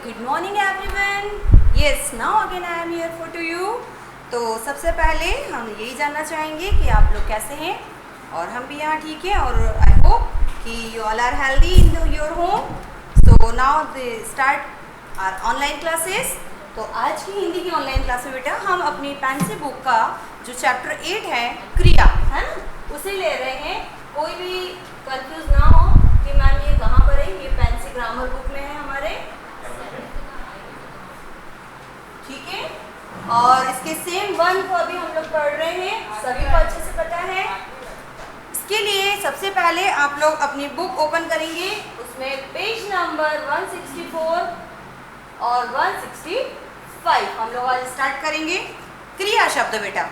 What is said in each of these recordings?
Good morning everyone. Yes, now again I am here for to you. तो सबसे पहले हम यही जानना चाहेंगे कि आप लोग कैसे हैं, और हम भी यहाँ ठीक है, और आई होप कि you all are healthy in your home. So now they start our online classes. तो आज की हिंदी की ऑनलाइन क्लास में बेटा हम अपनी पेंसिल बुक का जो चैप्टर 8 है क्रिया है ना, उसे ले रहे हैं। कोई भी कंफ्यूज ना हो कि मैम ये कहाँ पर है, ये पेंसिल ग्रामर बुक में है हमारे, ठीक है। और इसके सेम वन को अभी हम लोग पढ़ रहे हैं, सभी को अच्छे से पता है। इसके लिए सबसे पहले आप लोग अपनी बुक ओपन करेंगे, उसमें पेज नंबर 164 और 165 हम लोग आज स्टार्ट करेंगे। क्रिया शब्द बेटा,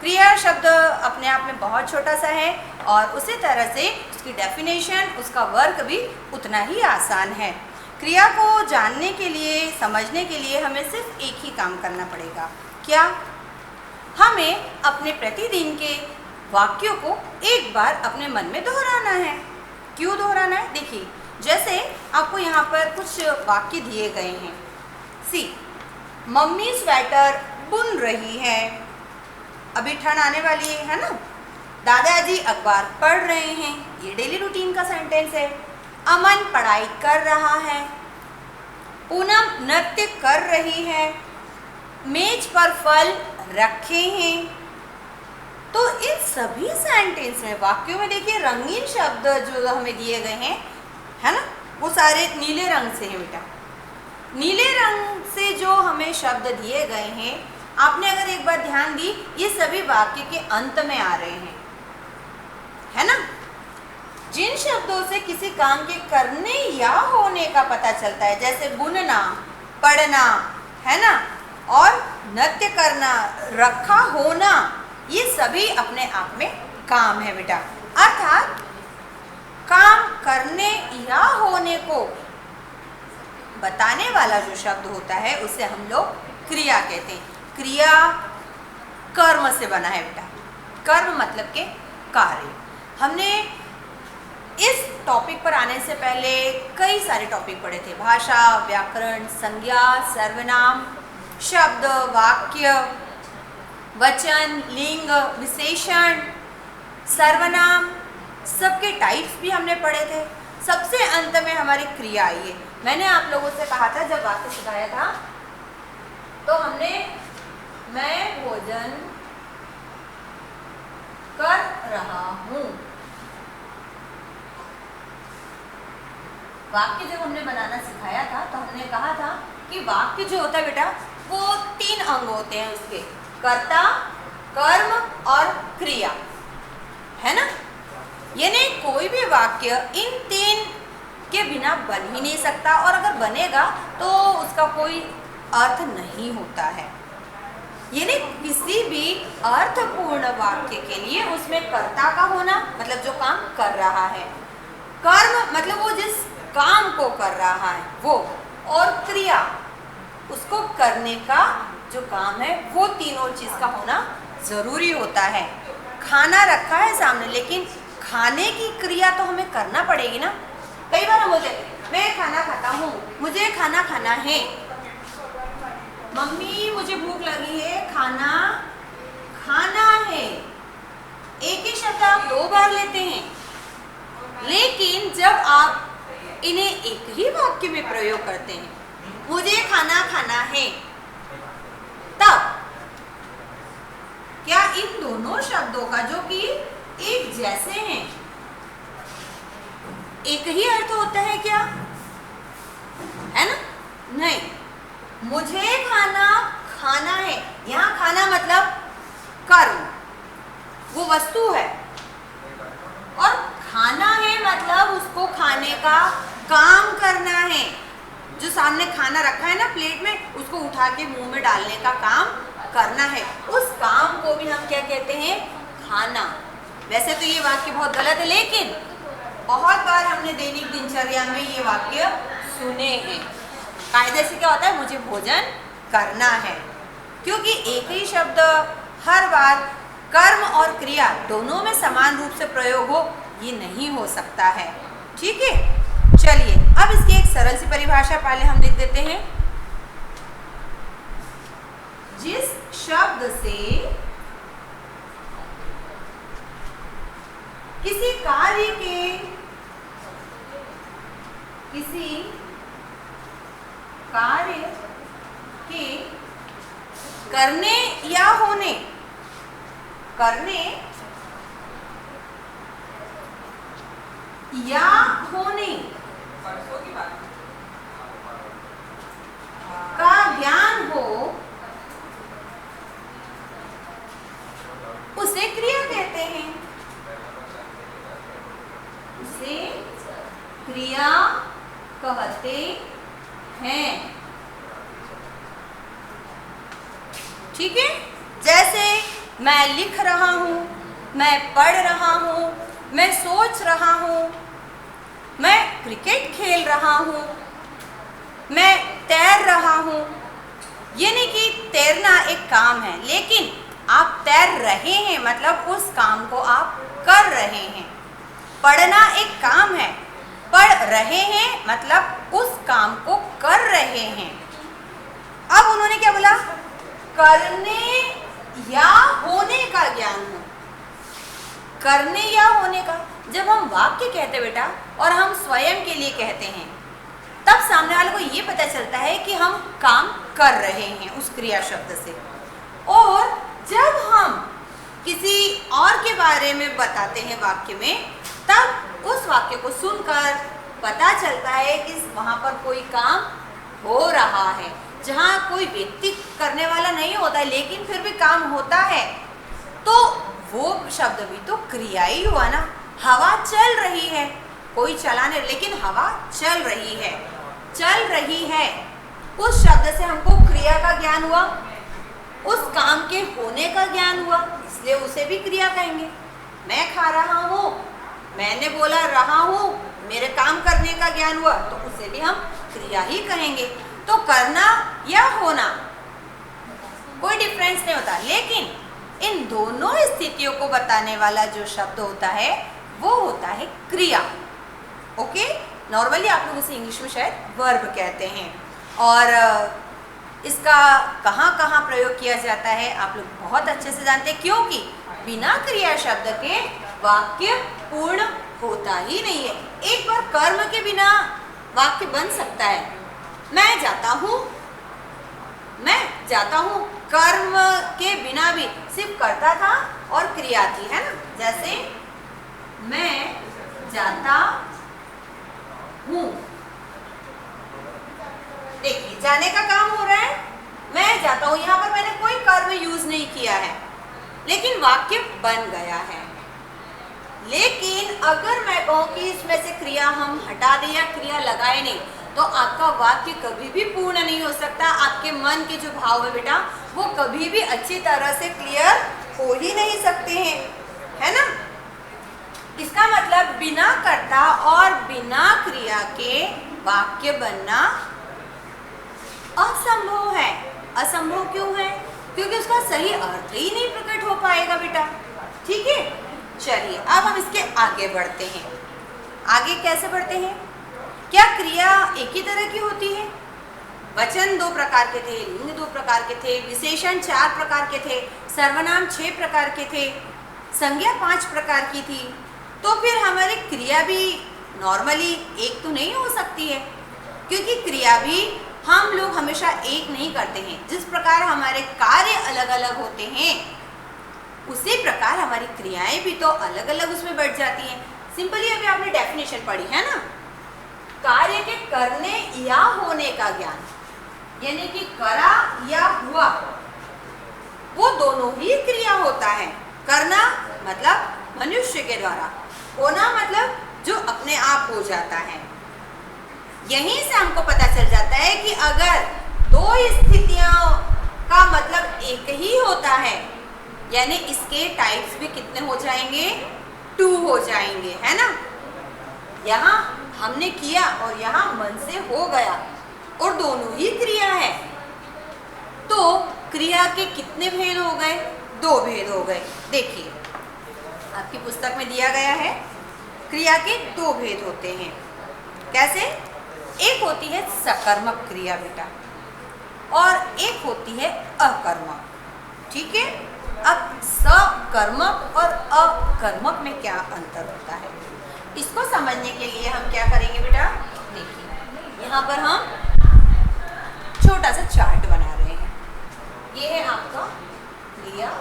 क्रिया शब्द अपने आप में बहुत छोटा सा है और उसी तरह से उसकी डेफिनेशन, उसका वर्क भी उतना ही आसान है। क्रिया को जानने के लिए, समझने के लिए हमें सिर्फ एक ही काम करना पड़ेगा। क्या? हमें अपने प्रतिदिन के वाक्यों को एक बार अपने मन में दोहराना है। क्यों दोहराना है? देखिए, जैसे आपको यहाँ पर कुछ वाक्य दिए गए हैं। सी, मम्मी स्वेटर बुन रही है, अभी ठंड आने वाली है ना। दादाजी अखबार पढ़ रहे हैं, ये डेली रूटीन का सेंटेंस है। अमन पढ़ाई कर रहा है, पूनम नृत्य कर रही है, मेज पर फल रखे हैं। तो इन सभी सेंटेंस में, वाक्यों में देखिए रंगीन शब्द जो हमें दिए गए हैं है ना, वो सारे नीले रंग से हैं बेटा। नीले रंग से जो हमें शब्द दिए गए हैं, आपने अगर एक बार ध्यान दी, ये सभी वाक्य के अंत में आ रहे हैं, है ना। जिन शब्दों से किसी काम के करने या होने का पता चलता है, जैसे बुनना, पढ़ना, है ना, और नृत्य करना, रखा होना, ये सभी अपने आप में काम है बेटा। अर्थात काम करने या होने को बताने वाला जो शब्द होता है उसे हम लोग क्रिया कहते हैं। क्रिया कर्म से बना है बेटा। कर्म मतलब के कार्य। हमने इस टॉपिक पर आने से पहले कई सारे टॉपिक पढ़े थे। भाषा, व्याकरण, संज्ञा, सर्वनाम, शब्द, वाक्य, वचन, लिंग, विशेषण, सर्वनाम, सबके टाइप्स भी हमने पढ़े थे। सबसे अंत में हमारी क्रिया आई है। मैंने आप लोगों से कहा था, जब वाक्य सिखाया था, तो हमने मैं भोजन कर रहा हूँ, वाक्य जब हमने बनाना सिखाया था तो हमने कहा था कि वाक्य जो होता है बेटा, वो 3 अंग होते हैं उसके, कर्ता, कर्म और क्रिया, है ना। यानी कोई भी वाक्य इन 3 के बिना बन ही नहीं सकता, और अगर बनेगा तो उसका कोई अर्थ नहीं होता है। यानी किसी भी अर्थपूर्ण वाक्य के लिए उसमें कर्ता का होना, मतलब जो काम कर रहा है, कर्म मतलब वो जिस काम को कर रहा है वो, और क्रिया उसको करने का जो काम है, वो तीनों चीज का होना जरूरी होता है। खाना रखा है सामने, लेकिन खाने की क्रिया तो हमें करना पड़ेगी ना। कई बार हम बोलते हैं मैं खाना खाता हूँ, मुझे खाना खाना है। मम्मी मुझे भूख लगी है, खाना खाना है। एक ही शब्द आप 2 बार लेते हैं, लेकिन जब आप इन्हें एक ही वाक्य में प्रयोग करते हैं, मुझे खाना खाना है, तब क्या इन दोनों शब्दों का, जो कि एक जैसे हैं, एक ही अर्थ होता है क्या? है ना? नहीं। मुझे खाना खाना है, यहाँ खाना मतलब कर्म, वो वस्तु है, और खाना है मतलब उसको खाने का काम करना है। जो सामने खाना रखा है ना प्लेट में, उसको उठा के मुंह में डालने का काम करना है। उस काम को भी हम क्या कहते हैं? खाना। वैसे तो ये वाक्य बहुत गलत है, लेकिन बहुत बार हमने दैनिक दिनचर्या में ये वाक्य सुने हैं। कायदे से क्या होता है? मुझे भोजन करना है, क्योंकि एक ही शब्द हर बार कर्म और क्रिया दोनों में समान रूप से प्रयोग हो, ये नहीं हो सकता है। ठीक है, चलिए अब इसकी एक सरल सी परिभाषा पहले हम लिख देते हैं। शब्द से किसी कार्य के करने या होने का ज्ञान हो, उसे क्रिया कहते हैं। उसे क्रिया कहते हैं। ठीक है, जैसे मैं लिख रहा हूं, मैं पढ़ रहा हूं, मैं सोच रहा हूं, मैं क्रिकेट खेल रहा हूं, मैं तैर रहा हूं। ये नहीं कि तैरना एक काम है, लेकिन आप तैर रहे हैं मतलब उस काम को आप कर रहे हैं। पढ़ना एक काम है, पढ़ रहे हैं मतलब उस काम को कर रहे हैं। अब उन्होंने क्या बोला? करने या होने का ज्ञान हो। करने या होने का, जब हम वाक्य कहते बेटा और हम स्वयं के लिए कहते हैं, तब सामने वाले को ये पता चलता है कि हम काम कर रहे हैं उस क्रिया शब्द से। और जब हम किसी और के बारे में बताते हैं वाक्य में, तब उस वाक्य को सुनकर पता चलता है कि वहाँ पर कोई काम हो रहा है, जहाँ कोई व्यक्ति करने वाला नहीं होता है लेकिन फिर भी काम होता है, तो वो शब्द भी तो क्रिया ही हुआ ना। हवा चल रही है, कोई चला नहीं, लेकिन हवा चल रही है, चल रही है। उस शब्द से हमको क्रिया का ज्ञान हुआ, उस काम के होने का ज्ञान हुआ, इसलिए उसे भी क्रिया कहेंगे। मैं खा रहा हूँ, मैंने बोला रहा हूँ, मेरे काम करने का ज्ञान हुआ, तो उसे भी हम क्रिया ही कहेंगे। तो करना या होना कोई डिफरेंस नहीं होता, लेकिन इन दोनों स्थितियों को बताने वाला जो शब्द होता है वो होता है क्रिया। ओके, नॉर्मली आप लोग इसे इंग्लिश में शायद वर्ब कहते हैं। और इसका कहाँ कहाँ प्रयोग किया जाता है आप लोग बहुत अच्छे से जानते हैं, क्योंकि बिना क्रिया शब्द के वाक्य पूर्ण होता ही नहीं है। एक बार कर्म के बिना वाक्य बन सकता है, मैं जाता हूँ, मैं जाता हूँ। कर्म के बिना भी सिर्फ कर्ता था और क्रिया थी, है ना। जैसे मैं जाता हूँ, देखिए जाने का काम हो रहा है, मैं जाता हूँ। यहाँ पर मैंने कोई कर्म यूज नहीं किया है, लेकिन वाक्य बन गया है। लेकिन अगर मैं कहूँ कि इसमें से क्रिया हम हटा दें या क्रिया लगाए नहीं, तो आपका वाक्य कभी भी पूर्ण नहीं हो सकता। आपके मन के जो भाव है बेटा, वो कभी भी अच्छी तरह से क्लियर हो ही नहीं सकते हैं, है ना। इसका मतलब बिना कर्ता और बिना क्रिया के वाक्य बनना असंभव है। असंभव क्यों है? क्योंकि उसका सही अर्थ ही नहीं प्रकट हो पाएगा बेटा। ठीक है, चलिए अब हम इसके आगे बढ़ते हैं। आगे कैसे बढ़ते हैं? क्या क्रिया एक ही तरह की होती है? वचन 2 प्रकार के थे, लिंग 2 प्रकार के थे, विशेषण 4 प्रकार के थे, सर्वनाम 6 प्रकार के थे, संज्ञा 5 प्रकार की थी। तो फिर हमारी क्रिया भी नॉर्मली एक तो नहीं हो सकती है, क्योंकि क्रिया भी हम लोग हमेशा एक नहीं करते हैं। जिस प्रकार हमारे कार्य अलग अलग होते हैं, उसी प्रकार हमारी क्रियाएं भी तो अलग अलग उसमें बढ़ जाती हैं। सिंपली अभी आपने डेफिनेशन पढ़ी है ना, कार्य के करने या होने का ज्ञान, यानी कि करा या हुआ, वो दोनों ही क्रिया होता है। करना मतलब मनुष्य के द्वारा, होना मतलब जो अपने आप हो जाता है। यहीं से हमको पता चल जाता है कि अगर 2 स्थितियों का मतलब एक ही होता है, यानी इसके टाइप्स भी कितने हो जाएंगे? 2 हो जाएंगे, है ना। यहाँ हमने किया और यहाँ मन से हो गया, और दोनों ही क्रिया है। तो क्रिया के कितने भेद हो गए? 2 भेद हो गए। देखिए आपकी पुस्तक में दिया गया है, क्रिया के 2 भेद होते हैं। कैसे? एक होती है सकर्मक क्रिया बेटा, और एक होती है अकर्मक। ठीक है। अब सकर्मक और अकर्मक में क्या अंतर होता है, इसको समझने के लिए हम क्या करेंगे बेटा, देखिए यहाँ पर हम छोटा सा चार्ट बना रहे हैं। ये है आपका क्रिया,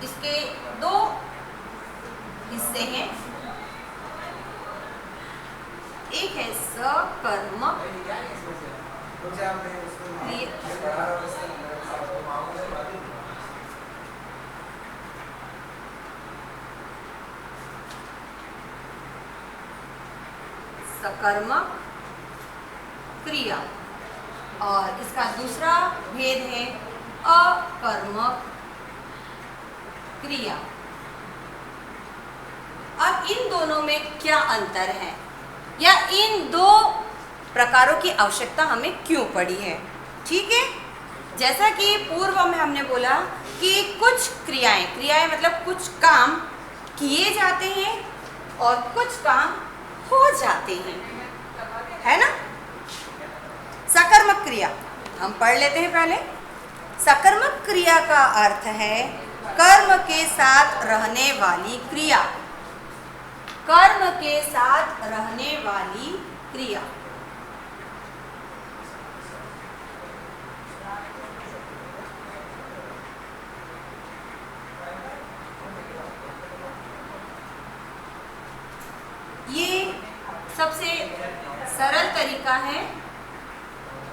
इसके दो हिस्से हैं, एक है सकर्मक सकर्मक क्रिया और इसका दूसरा भेद है अकर्मक क्रिया। अब इन दोनों में क्या अंतर है या इन दो प्रकारों की आवश्यकता हमें क्यों पड़ी है, ठीक है। जैसा कि पूर्व में हमने बोला कि कुछ क्रियाएं मतलब कुछ काम किए जाते हैं और कुछ काम हो जाते हैं, है ना। सकर्मक क्रिया हम पढ़ लेते हैं पहले। सकर्मक क्रिया का अर्थ है कर्म के साथ रहने वाली क्रिया, कर्म के साथ रहने वाली क्रिया। ये सबसे सरल तरीका है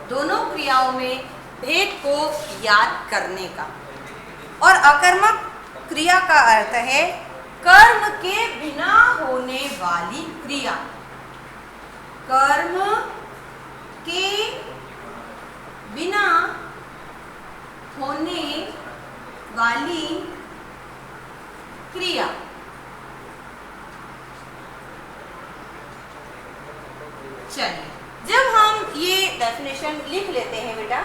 दोनों क्रियाओं में भेद को याद करने का। और अकर्मक क्रिया का अर्थ है कर्म के बिना होने वाली क्रिया, कर्म के बिना होने वाली क्रिया। चलिए, जब हम ये डेफिनेशन लिख लेते हैं बेटा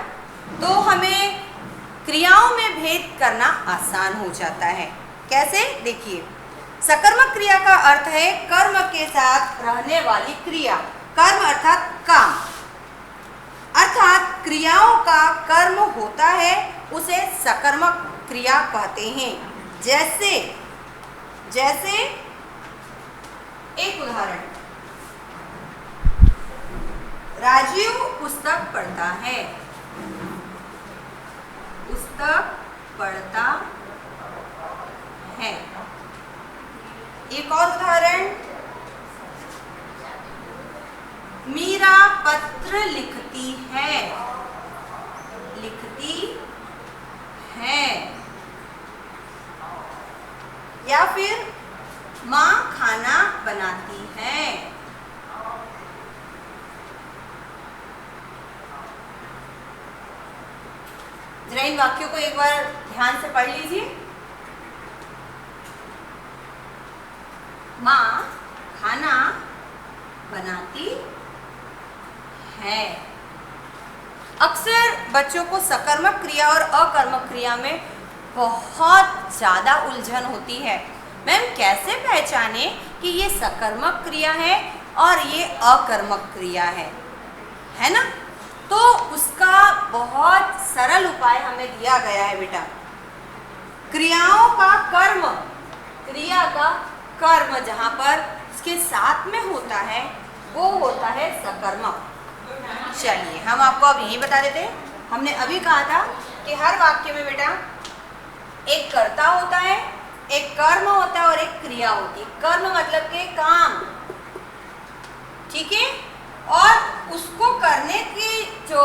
तो हमें क्रियाओं में भेद करना आसान हो जाता है। कैसे, देखिए, सकर्मक क्रिया का अर्थ है कर्म के साथ रहने वाली क्रिया। कर्म अर्थात काम, अर्थात क्रियाओं का कर्म होता है उसे सकर्मक क्रिया कहते हैं। जैसे जैसे एक उदाहरण, राजीव पुस्तक पढ़ता है, पुस्तक पढ़ता है। एक और उदाहरण, मीरा पत्र लिखती है, लिखती है। या फिर माँ खाना बनाती है। जरा इन वाक्यों को एक बार ध्यान से पढ़ लीजिए। माँ खाना बनाती है। अक्सर बच्चों को सकर्मक क्रिया और अकर्मक क्रिया में बहुत ज़्यादा उलझन होती है। मैम कैसे पहचाने कि ये सकर्मक क्रिया है और ये अकर्मक क्रिया है ना। तो उसका बहुत सरल उपाय हमें दिया गया है बेटा। क्रियाओं का कर्म, क्रिया का कर्म जहाँ पर इसके साथ में होता है वो होता है सकर्मक। चलिए हम आपको अब यही बता देते हैं। हमने अभी कहा था कि हर वाक्य में बेटा एक कर्ता होता है, एक कर्म होता है और एक क्रिया होती है। कर्म मतलब के काम, ठीक है, और उसको करने की जो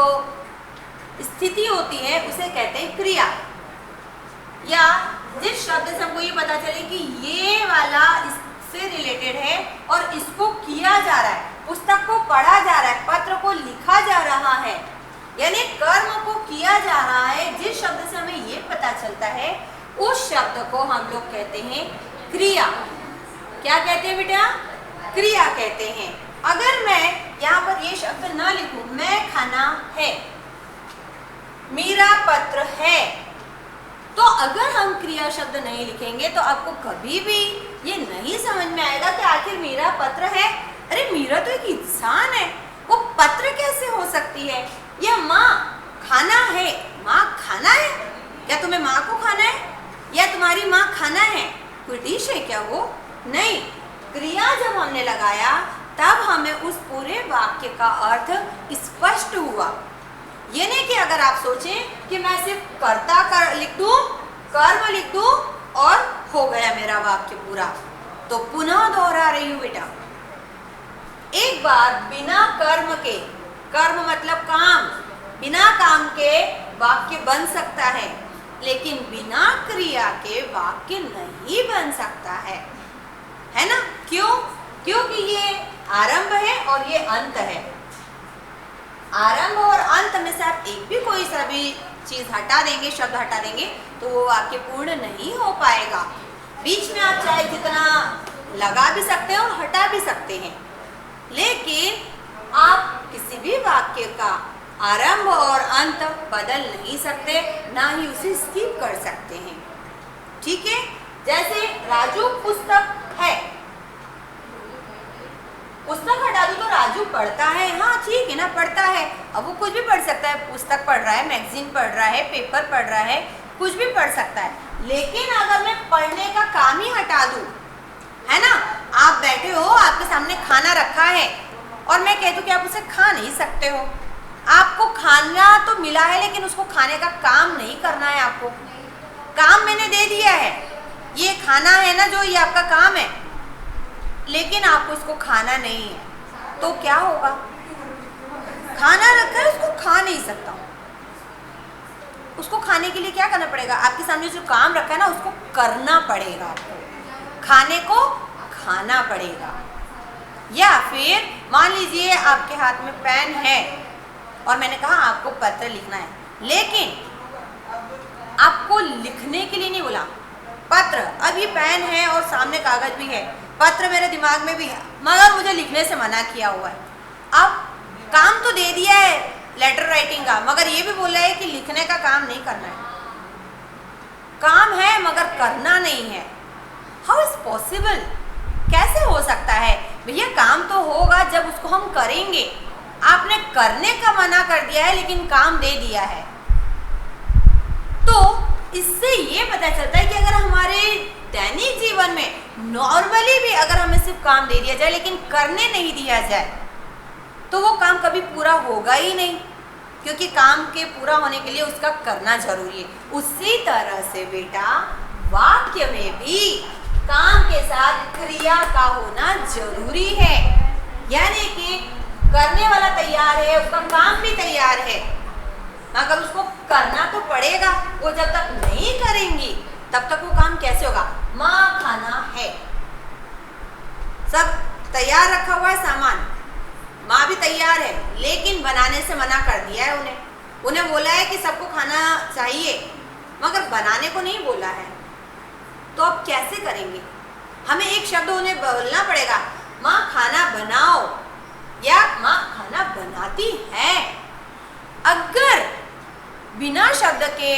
स्थिति होती है उसे कहते हैं क्रिया। या जिस शब्द से हमको ये पता चले कि ये वाला इससे रिलेटेड है और इसको किया जा रहा है, पुस्तक को पढ़ा जा रहा है, पत्र को लिखा जा रहा है, यानी कर्म को किया जा रहा है। जिस शब्द से हमें ये पता चलता है उस शब्द को हम लोग कहते हैं क्रिया। क्या कहते हैं बेटा? क्रिया कहते हैं। अगर मैं यहाँ पर ये शब्द ना लिखूं, मैं खाना है, मेरा पत्र है, तो अगर हम क्रिया शब्द नहीं लिखेंगे तो आपको कभी भी ये नहीं समझ में आएगा कि आखिर मेरा पत्र है। अरे मीरा तो एक इंसान है, वो पत्र कैसे हो सकती है? या माँ खाना है, माँ खाना है? क्या तुम्हें माँ को खाना है या तुम्हारी माँ खाना है? कोई डिश है क्या वो? नहीं। क्रिया जब हमने लगाया तब हमें उस पूरे वाक्य का अर्थ स्पष्ट हुआ। ये नहीं कि अगर आप सोचें कि मैं सिर्फ कर्ता कर लिख दूं, कर्म लिख दूं और हो गया मेरा वाक्य पूरा। तो पुनः दोहरा रही हूं बेटा, एक बार बिना कर्म के, कर्म मतलब काम, बिना काम के वाक्य बन सकता है, लेकिन बिना क्रिया के वाक्य नहीं बन सकता है ना? क्यों? क्योंकि ये आरंभ है और ये अंत है। आरंभ और अंत में से आप एक भी कोई सा भी चीज हटा देंगे, शब्द हटा देंगे, तो वो वाक्य पूर्ण नहीं हो पाएगा। बीच में आप चाहे जितना लगा भी सकते हैं और हटा भी सकते हैं, लेकिन आप किसी भी वाक्य का आरंभ और अंत बदल नहीं सकते, ना ही उसे स्किप कर सकते हैं। ठीक है? जैसे राजू पुस्तक है, पुस्तक हटा दो तो राजू पढ़ता है। हाँ ठीक है ना, पढ़ता है। अब वो कुछ भी पढ़ सकता है, पुस्तक पढ़ रहा है, मैगजीन पढ़ रहा है, पेपर पढ़ रहा है, कुछ भी पढ़ सकता है। लेकिन अगर मैं पढ़ने का काम ही हटा दूं, है ना, आप बैठे हो, आपके सामने खाना रखा है और मैं कह दूं कि आप उसे खा नहीं सकते हो। आपको खाना तो मिला है लेकिन उसको खाने का काम नहीं करना है। आपको काम मैंने दे दिया है, ये खाना है ना जो, ये आपका काम है, लेकिन आपको इसको खाना नहीं है, तो क्या होगा? खाना रखा है, उसको खा नहीं सकता हूं। उसको खाने के लिए क्या करना पड़ेगा? आपके सामने जो काम रखा है ना, उसको करना पड़ेगा। आपको खाने को खाना पड़ेगा। या फिर मान लीजिए आपके हाथ में पेन है और मैंने कहा आपको पत्र लिखना है, लेकिन आपको लिखने के लिए नहीं बोला, पत्र। अब ये पेन है और सामने कागज भी है, पत्र मेरे दिमाग में भी है, मगर मुझे लिखने से मना किया हुआ है। अब काम तो दे दिया है लेटर राइटिंग का, मगर ये भी बोला है कि लिखने का काम नहीं करना है। काम है मगर करना नहीं है। How is possible? कैसे हो सकता है? भैया काम तो होगा जब उसको हम करेंगे। आपने करने का मना कर दिया है लेकिन काम दे दिया है। तो इससे ये पता चलता है कि अगर हमारे दैनिक जीवन में नॉर्मली भी अगर हमें सिर्फ काम दे दिया जाए लेकिन करने नहीं दिया जाए, तो वो काम कभी पूरा होगा ही नहीं, क्योंकि काम के पूरा होने के लिए उसका करना जरूरी है। उसी तरह से बेटा वाक्य में भी काम के साथ क्रिया का होना जरूरी है। यानी कि करने वाला तैयार है, उसका काम भी तैयार है, मगर उसको करना तो पड़ेगा। वो जब तक नहीं करेंगी तब तक वो काम कैसे होगा? माँ खाना है, सब तैयार रखा हुआ है सामान, माँ भी तैयार है, लेकिन बनाने से मना कर दिया है उन्हें बोला है कि सबको खाना चाहिए, मगर बनाने को नहीं बोला है। तो अब कैसे करेंगे? हमें एक शब्द उन्हें बोलना पड़ेगा, माँ खाना बनाओ, या माँ खाना बनाती है। अगर बिना शब्द के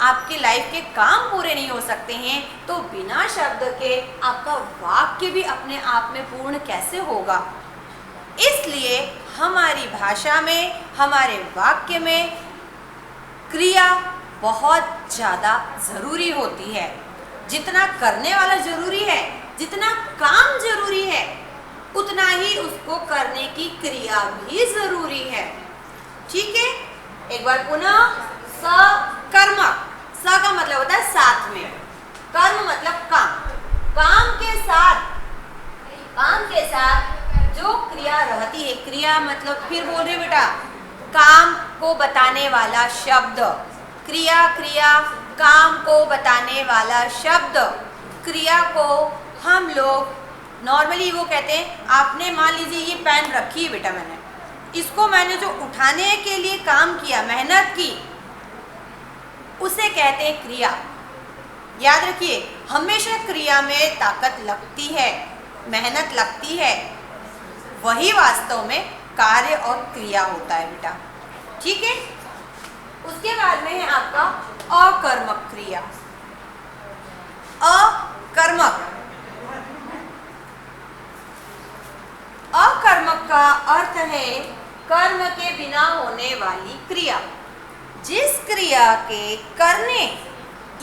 आपके लाइफ के काम पूरे नहीं हो सकते हैं, तो बिना शब्द के आपका वाक्य भी अपने आप में पूर्ण कैसे होगा? इसलिए हमारी भाषा में, हमारे वाक्य में क्रिया बहुत ज़्यादा ज़रूरी होती है। जितना करने वाला ज़रूरी है, जितना काम ज़रूरी है, उतना ही उसको करने की क्रिया भी ज़रूरी है। ठीक है? एक बार पुनः सकर्मक। स का मतलब होता है साथ में, कर्म मतलब काम। काम के साथ जो क्रिया रहती है, क्रिया मतलब फिर बोल रहे बेटा, काम को बताने वाला शब्द, क्रिया काम को बताने वाला शब्द। क्रिया को हम लोग नॉर्मली वो कहते हैं, आपने मान लीजिए ये पेन रखी है बेटा, इसको मैंने जो उठाने के लिए काम किया, मेहनत की, उसे कहते हैं क्रिया। याद रखिए, हमेशा क्रिया में ताकत लगती है, मेहनत लगती है, वही वास्तव में कार्य और क्रिया होता है बेटा। ठीक है? उसके बाद में है आपका अकर्मक क्रिया। अकर्मक का अर्थ है कर्म के बिना होने वाली क्रिया। जिस क्रिया के करने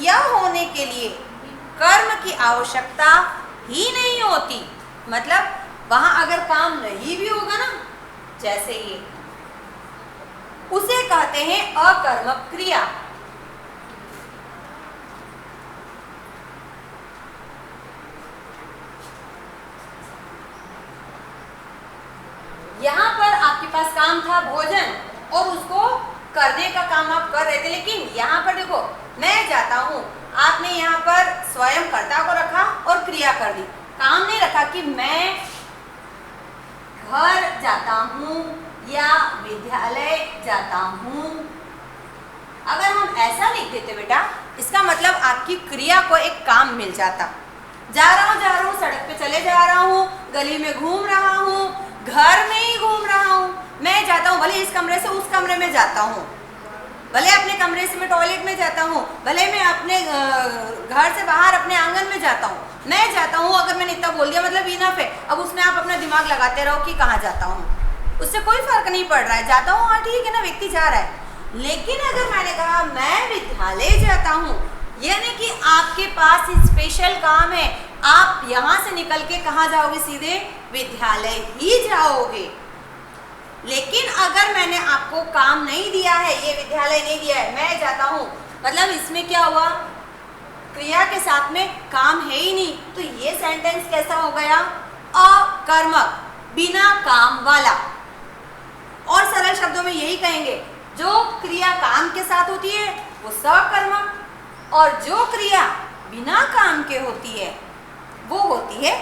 या होने के लिए कर्म की आवश्यकता ही नहीं होती, मतलब वहां अगर काम नहीं भी होगा ना, जैसे ये, उसे कहते हैं अकर्मक क्रिया। यहां पर आपके पास काम था भोजन और उसको करने का काम आप कर रहे थे, लेकिन यहाँ पर देखो मैं जाता हूँ, आपने यहाँ पर स्वयं कर्ता को रखा और क्रिया कर दी, काम नहीं रखा कि मैं घर जाता हूँ या विद्यालय जाता हूँ। अगर हम ऐसा लिख देते बेटा, इसका मतलब आपकी क्रिया को एक काम मिल जाता। जा रहा हूँ सड़क पे चले जा रहा हूँ, गली में घूम रहा हूँ, घर में ही घूम रहा हूँ, मैं जाता हूँ, भले इस कमरे से उस कमरे में जाता हूँ, भले अपने कमरे से मैं टॉयलेट में जाता हूँ, भले मैं अपने घर से बाहर अपने आंगन में जाता हूँ, मैं जाता हूँ। अगर मैंने इतना बोल दिया मतलब इनफ है, अब उसमें आप अपना दिमाग लगाते रहो कि कहाँ जाता हूँ, उससे कोई फर्क नहीं पड़ रहा है। जाता हूँ, हाँ ठीक है ना, व्यक्ति जा रहा है। लेकिन अगर मैंने कहा मैं विद्यालय जाता हूँ, यानी कि आपके पास स्पेशल काम है, आप यहाँ से निकल के कहाँ जाओगे, सीधे विद्यालय ही जाओगे। लेकिन अगर मैंने आपको काम नहीं दिया है, ये विद्यालय नहीं दिया है, मैं जाता हूँ, मतलब इसमें क्या हुआ, क्रिया के साथ में काम है ही नहीं, तो ये सेंटेंस कैसा हो गया, अकर्मक, बिना काम वाला। और सरल शब्दों में यही कहेंगे, जो क्रिया काम के साथ होती है वो सकर्मक, और जो क्रिया बिना काम के होती है वो होती है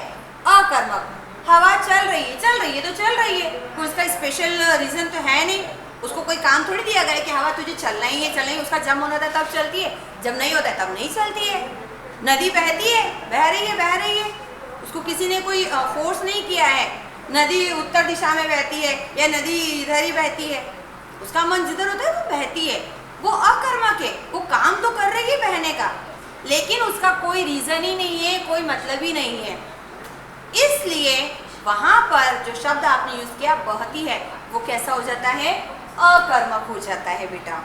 अकर्मक। हवा चल रही है तो चल रही है, कोई उसका स्पेशल रीजन तो है नहीं, उसको कोई काम थोड़ी दिया गया कि हवा तुझे चलना ही है, उसका जब मन होता है तब चलती है, जब नहीं होता है तब नहीं चलती है। नदी बहती है, बह रही है, उसको किसी ने कोई फोर्स नहीं किया है, नदी उत्तर दिशा में बहती है या नदी इधर ही बहती है, उसका मन जिधर होता है वो बहती है, वो अकर्मक है, वो काम तो कर रही है बहने का, लेकिन उसका कोई रीजन ही नहीं है, कोई मतलब ही नहीं है। इसलिए वहां पर जो शब्द आपने यूज किया बहती है, वो कैसा हो जाता है, अकर्मक हो जाता है बेटा।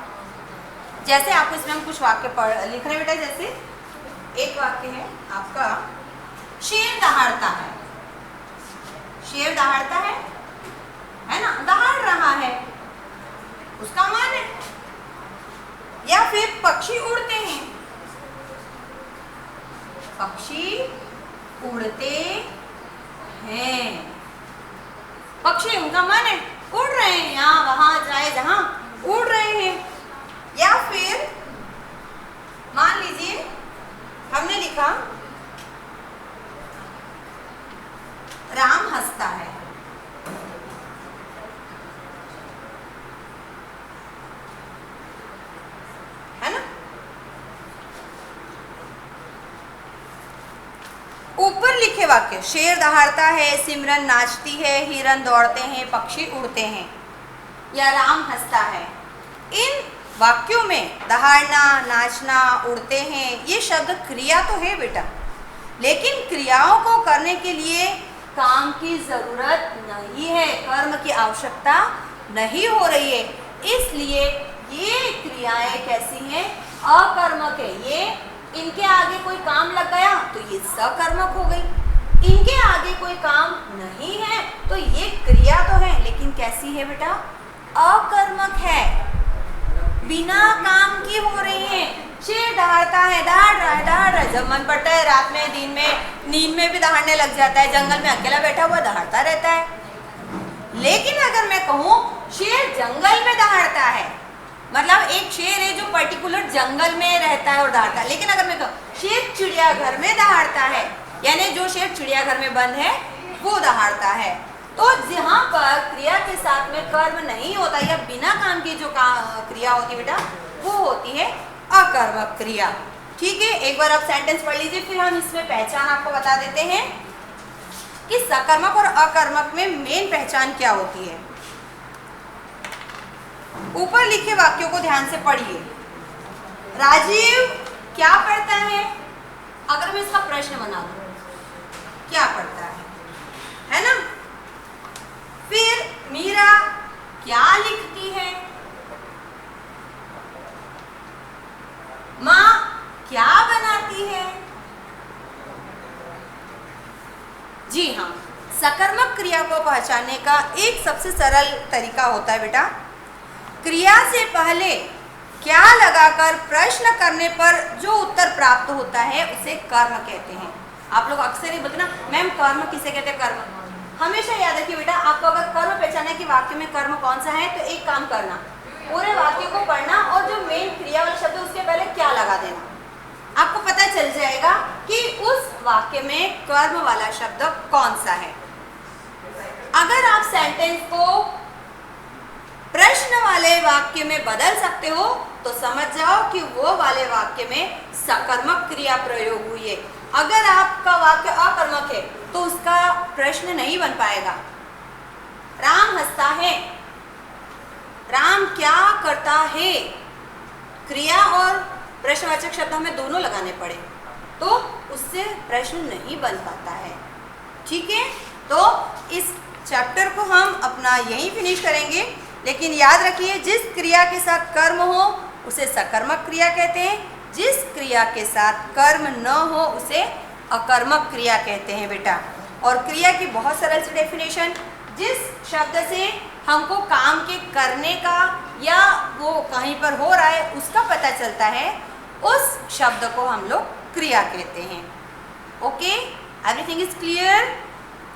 जैसे आपको इसमें हम कुछ वाक्य लिख रहे हैं बेटा, जैसे एक वाक्य है आपका, शेर दहाड़ता है, शेर दहाड़ता है ना, दहाड़ रहा है, उसका मान है। या फिर पक्षी उड़ते हैं, पक्षी उड़ते हैं, पक्षी उनका मन है, उड़ रहे हैं, यहाँ वहां जाए जहां उड़ रहे हैं। या फिर मान लीजिए हमने लिखा राम हंसता है, ना, ऊपर लिखे वाक्य, शेर दहाड़ता है, सिमरन नाचती है, हिरन दौड़ते हैं, पक्षी उड़ते हैं, या राम हंसता है, इन वाक्यों में दहाड़ना, नाचना, उड़ते हैं, ये शब्द क्रिया तो है बेटा, लेकिन क्रियाओं को करने के लिए काम की जरूरत नहीं है, कर्म की आवश्यकता नहीं हो रही है, इसलिए ये क्रियाएं कैसी हैं, अकर्मक है। ये इनके आगे कोई काम लग गया तो ये सकर्मक हो गई, इनके आगे कोई काम नहीं है तो ये क्रिया तो है, लेकिन कैसी है बेटा, अकर्मक है, बिना काम की हो रही है। शेर दहाड़ता है, दहाड़ रहा है, जब मन पड़ता है रात में, दिन में, नींद में भी दहाड़ने लग जाता है, जंगल में अकेला बैठा हुआ दहाड़ता रहता है। लेकिन अगर मैं कहूँ शेर जंगल में दहाड़ता है, मतलब एक शेर है जो पर्टिकुलर जंगल में रहता है और दहाड़ता है, लेकिन अगर मैं कहूँ शेर चिड़ियाघर में दहाड़ता है, यानी जो शेर चिड़ियाघर में बंद है वो दहाड़ता है, तो जहाँ पर क्रिया के साथ में कर्म नहीं होता या बिना काम की जो क्रिया होती है बेटा, वो होती है अकर्मक क्रिया। ठीक है, एक बार आप सेंटेंस पढ़ लीजिए, फिर हम इसमें पहचान आपको बता देते हैं कि सकर्मक और अकर्मक में मेन पहचान क्या होती है। ऊपर लिखे वाक्यों को ध्यान से पढ़िए। राजीव क्या पढ़ता है, अगर मैं इसका प्रश्न बना दूं, क्या पढ़ता है ना। फिर मीरा क्या लिखती है, सकर्मक क्रिया को पहचानने का एक सबसे सरल तरीका होता है बेटा, क्रिया से पहले क्या लगाकर प्रश्न करने पर जो उत्तर प्राप्त होता है उसे कर्म कहते हैं। आप लोग अक्सर ही बोलते ना मैम कर्म किसे कहते हैं, कर्म। हमेशा याद रखिए बेटा, आपको अगर कर्म पहचाना है कि वाक्य में कर्म कौन सा है, तो एक काम करना, पूरे वाक्य को पढ़ना और जो मेन क्रिया वाला शब्द है उसके पहले क्या लगा देना, आपको पता चल जाएगा कि उस वाक्य में कर्म वाला शब्द कौन सा है। अगर आप सेंटेंस को प्रश्न वाले वाक्य में बदल सकते हो तो समझ जाओ कि वो वाले वाक्य में सकर्मक क्रिया प्रयोग हुई है। अगर आपका वाक्य अकर्मक है तो उसका प्रश्न नहीं बन पाएगा। राम हंसता है, राम क्या करता है, क्रिया और प्रश्नवाचक शब्द हमें दोनों लगाने पड़े तो उससे प्रश्न नहीं बन पाता है। ठीक है, तो इस चैप्टर को हम अपना यहीं फिनिश करेंगे, लेकिन याद रखिए जिस क्रिया के साथ कर्म हो उसे सकर्मक क्रिया कहते हैं, जिस क्रिया के साथ कर्म न हो उसे अकर्मक क्रिया कहते हैं बेटा। और क्रिया की बहुत सरल सी डेफिनेशन, जिस शब्द से हमको काम के करने का या वो कहीं पर हो रहा है उसका पता चलता है उस शब्द को हम लोग क्रिया कहते हैं। Okay, everything is clear.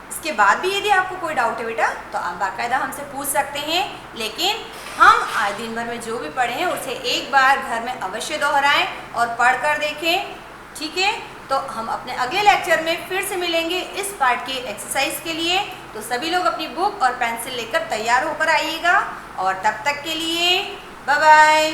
इसके बाद भी यदि आपको कोई डाउट है बेटा तो आप बाकायदा हमसे पूछ सकते हैं, लेकिन हम आज दिन भर में जो भी पढ़े हैं उसे एक बार घर में अवश्य दोहराएं और पढ़ कर देखें। ठीक है, तो हम अपने अगले लेक्चर में फिर से मिलेंगे इस पार्ट की एक्सरसाइज के लिए। तो सभी लोग अपनी बुक और पेंसिल लेकर तैयार होकर आइएगा और तब तक के लिए बाय बाय।